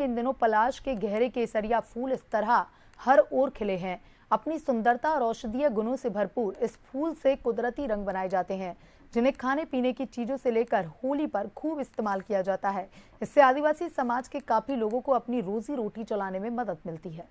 इन दिनों पलाश के गहरे केसरिया फूल इस तरह हर ओर खिले हैं। अपनी सुंदरता और औषधीय गुणों से भरपूर इस फूल से कुदरती रंग बनाए जाते हैं, जिन्हें खाने पीने की चीजों से लेकर होली पर खूब इस्तेमाल किया जाता है। इससे आदिवासी समाज के काफी लोगों को अपनी रोजी रोटी चलाने में मदद मिलती है।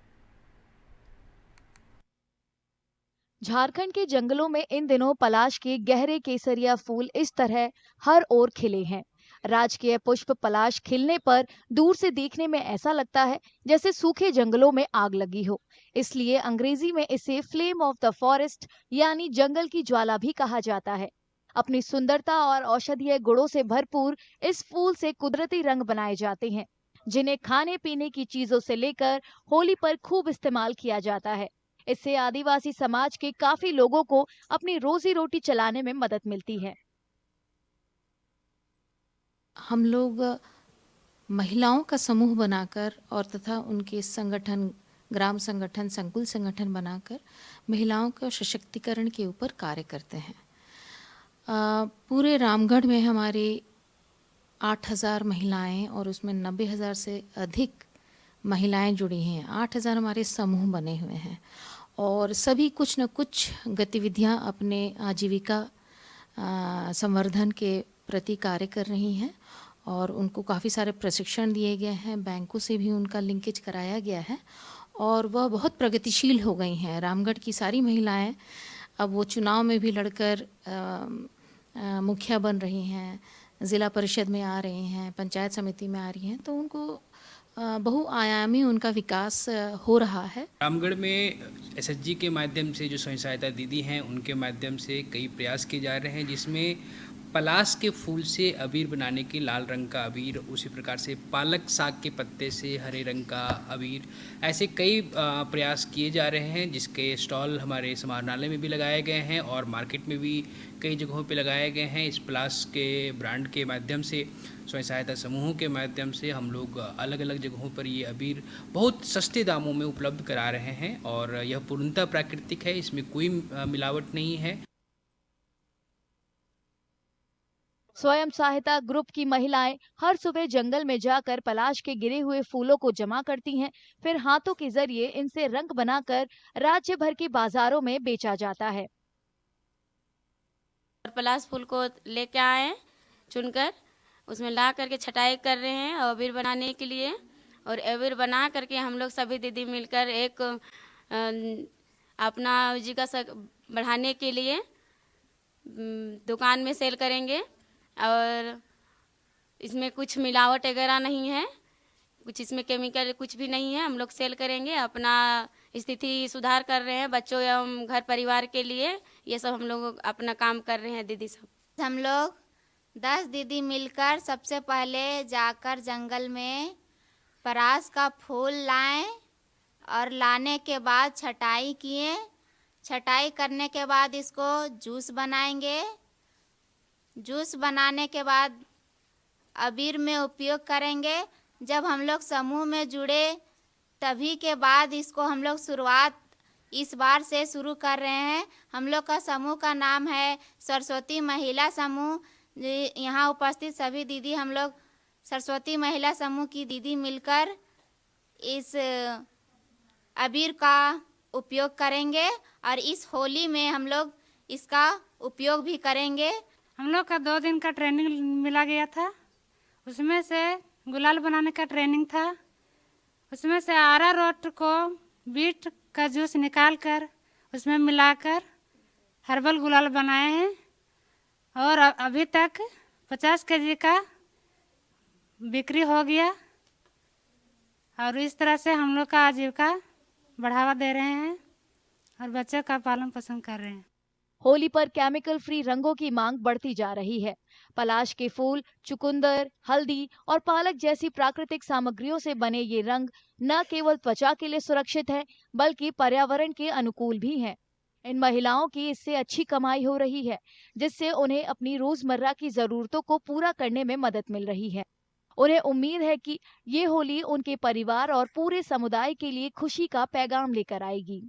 झारखंड के जंगलों में इन दिनों पलाश के गहरे केसरिया फूल इस तरह हर ओर खिले हैं। राजकीय पुष्प पलाश खिलने पर दूर से देखने में ऐसा लगता है जैसे सूखे जंगलों में आग लगी हो। इसलिए अंग्रेजी में इसे फ्लेम ऑफ द फॉरेस्ट यानी जंगल की ज्वाला भी कहा जाता है। अपनी सुंदरता और औषधीय गुणों से भरपूर इस फूल से कुदरती रंग बनाए जाते हैं, जिन्हें खाने पीने की चीजों से लेकर होली पर खूब इस्तेमाल किया जाता है। इससे आदिवासी समाज के काफी लोगों को अपनी रोजी रोटी चलाने में मदद मिलती है। हम लोग महिलाओं का समूह बनाकर और तथा उनके संगठन, ग्राम संगठन, संकुल संगठन बनाकर महिलाओं का सशक्तिकरण के ऊपर कार्य करते हैं। पूरे रामगढ़ में हमारी 8,000 महिलाएं और उसमें 90,000 से अधिक महिलाएं जुड़ी हैं। 8,000 हमारे समूह बने हुए हैं और सभी कुछ न कुछ गतिविधियां अपने आजीविका संवर्धन के प्रति कार्य कर रही हैं और उनको काफ़ी सारे प्रशिक्षण दिए गए हैं। बैंकों से भी उनका लिंकेज कराया गया है और वह बहुत प्रगतिशील हो गई हैं। रामगढ़ की सारी महिलाएं अब वो चुनाव में भी लड़कर मुखिया बन रही हैं, ज़िला परिषद में आ रही हैं, पंचायत समिति में आ रही हैं, तो उनको बहुआयामी उनका विकास हो रहा है। रामगढ़ में एसएचजी के माध्यम से जो स्वयं सहायता दीदी हैं उनके माध्यम से कई प्रयास किए जा रहे हैं, जिसमें पलाश के फूल से अबीर बनाने के लाल रंग का अबीर, उसी प्रकार से पालक साग के पत्ते से हरे रंग का अबीर, ऐसे कई प्रयास किए जा रहे हैं, जिसके स्टॉल हमारे समाहरणालय में भी लगाए गए हैं और मार्केट में भी कई जगहों पे लगाए गए हैं। इस पलाश के ब्रांड के माध्यम से, स्वयं सहायता समूहों के माध्यम से हम लोग अलग अलग जगहों पर ये अबीर बहुत सस्ते दामों में उपलब्ध करा रहे हैं और यह पूर्णतः प्राकृतिक है, इसमें कोई मिलावट नहीं है। स्वयं सहायता ग्रुप की महिलाएं हर सुबह जंगल में जाकर पलाश के गिरे हुए फूलों को जमा करती हैं, फिर हाथों के जरिए इनसे रंग बनाकर राज्य भर के बाजारों में बेचा जाता है। पलाश फूल को लेके आए हैं, चुनकर उसमें ला करके छटाई कर रहे हैं अबीर बनाने के लिए। और अबीर बना करके हम लोग सभी दीदी मिलकर एक अपना जीविका बढ़ाने के लिए दुकान में सेल करेंगे और इसमें कुछ मिलावट वगैरह नहीं है, कुछ इसमें केमिकल कुछ भी नहीं है। हम लोग सेल करेंगे, अपना स्थिति सुधार कर रहे हैं बच्चों एवं घर परिवार के लिए। ये सब हम लोग अपना काम कर रहे हैं दीदी सब। हम लोग 10 दीदी मिलकर सबसे पहले जाकर जंगल में परास का फूल लाएं और लाने के बाद छटाई किए। छटाई करने के बाद इसको जूस बनाएंगे। जूस बनाने के बाद अबीर में उपयोग करेंगे। जब हम लोग समूह में जुड़े तभी के बाद इसको हम लोग शुरुआत इस बार से शुरू कर रहे हैं। हम लोग का समूह का नाम है सरस्वती महिला समूह। यहाँ उपस्थित सभी दीदी हम लोग सरस्वती महिला समूह की दीदी मिलकर इस अबीर का उपयोग करेंगे और इस होली में हम लोग इसका उपयोग भी करेंगे। हम लोग का 2 दिन का ट्रेनिंग मिला गया था, उसमें से गुलाल बनाने का ट्रेनिंग था। उसमें से अरारोट को बीट का जूस निकाल कर उसमें मिलाकर हर्बल गुलाल बनाए हैं और अभी तक 50 केजी का बिक्री हो गया और इस तरह से हम लोग का आजीविका बढ़ावा दे रहे हैं और बच्चों का पालन पोषण कर रहे हैं। होली पर केमिकल फ्री रंगों की मांग बढ़ती जा रही है। पलाश के फूल, चुकंदर, हल्दी और पालक जैसी प्राकृतिक सामग्रियों से बने ये रंग न केवल त्वचा के लिए सुरक्षित है, बल्कि पर्यावरण के अनुकूल भी हैं। इन महिलाओं की इससे अच्छी कमाई हो रही है, जिससे उन्हें अपनी रोजमर्रा की जरूरतों को पूरा करने में मदद मिल रही है। उन्हें उम्मीद है कि ये होली उनके परिवार और पूरे समुदाय के लिए खुशी का पैगाम लेकर आएगी।